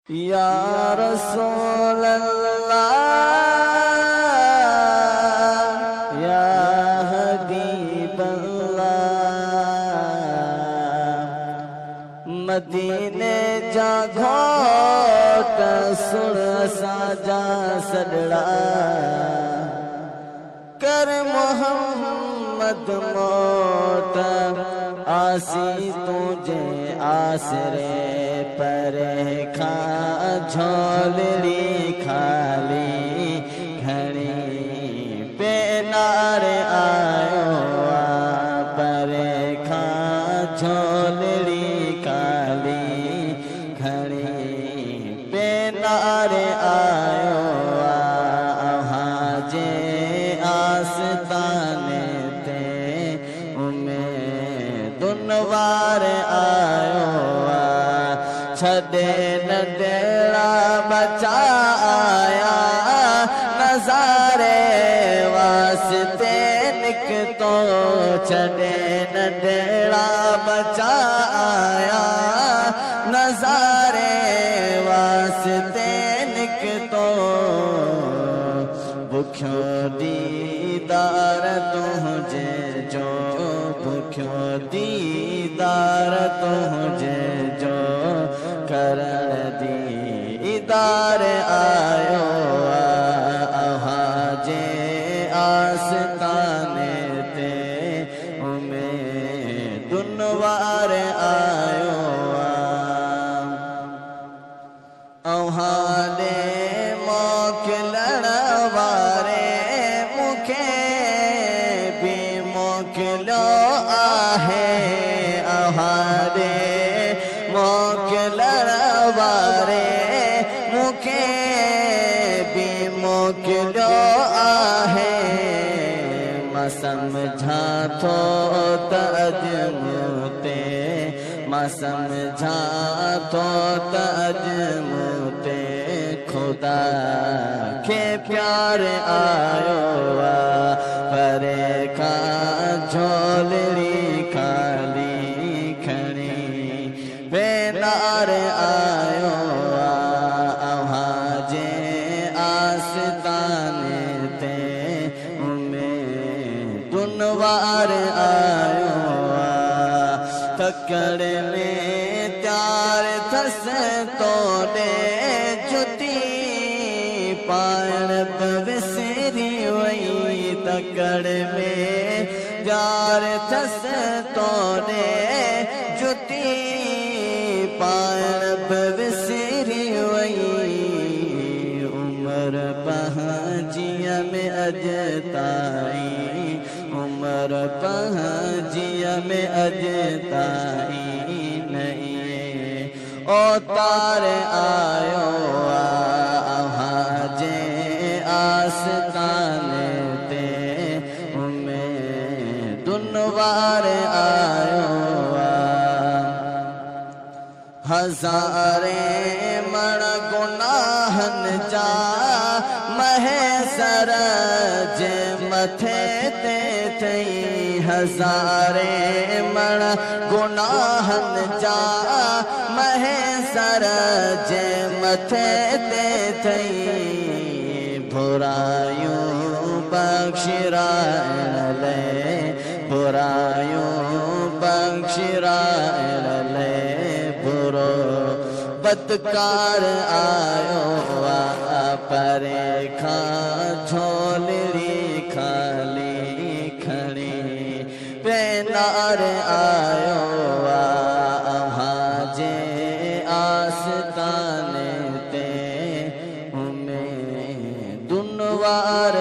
या रसूल अल्लाह या हबीब अल्लाह मदीने जा घोट सुन साजा सदड़ा कर मोहम्मद मोट आसी तुझे आसरे परे खा झोलड़ी खाली घणी पेनार आयो परे खा झोलड़ी खाली घणी पेनार आयो जे आस्ताने ते दुनवार आयो छदे नडेड़ा बचा आया नजारे वास्ते निकतो छदे नडेड़ा बचा आया नजारे वास्ते निकतो भुख्यो दीदार तुझे जो भुख्यो दीदार तुझे जो करण दीदार आयो जे आस्ताने ते दुनवार आयो दे मोकिलण वारे मुखे भी मोकिलो आहे दे मोकिलण वारे मुखे भी मोकिलो आहे मां समझा थो त अजमूते मां समझा थो त अजमूते खुदा के प्यार आयो परे का झोलड़ी खाली खणी बेनार आयो जे आस्ताने ते दुनवार आयो तकड़ में त्यार थस तोड़े जुती पाण विसरी वई तकड़ में त्यार थस तोड़े जुती पाण विसरी वई उमर पहाजिया में अजताई उमर पहाजिया में अजताई नहीं ओ तार आयो जे आस्ताने ते दुनवार आयो हजारे मण गुनाहन जा महेसर जे मथे ते थई हजारे मण गुनाहन जा महेसर जे मथे ते थई बुरायूं बख्शिराइण ले बुरायूं बख्शिराइण ले बुरो बदकार आयो परे खा झोलड़ी खाली खणी पेनार आयो जे आस्ताने ते दुनवार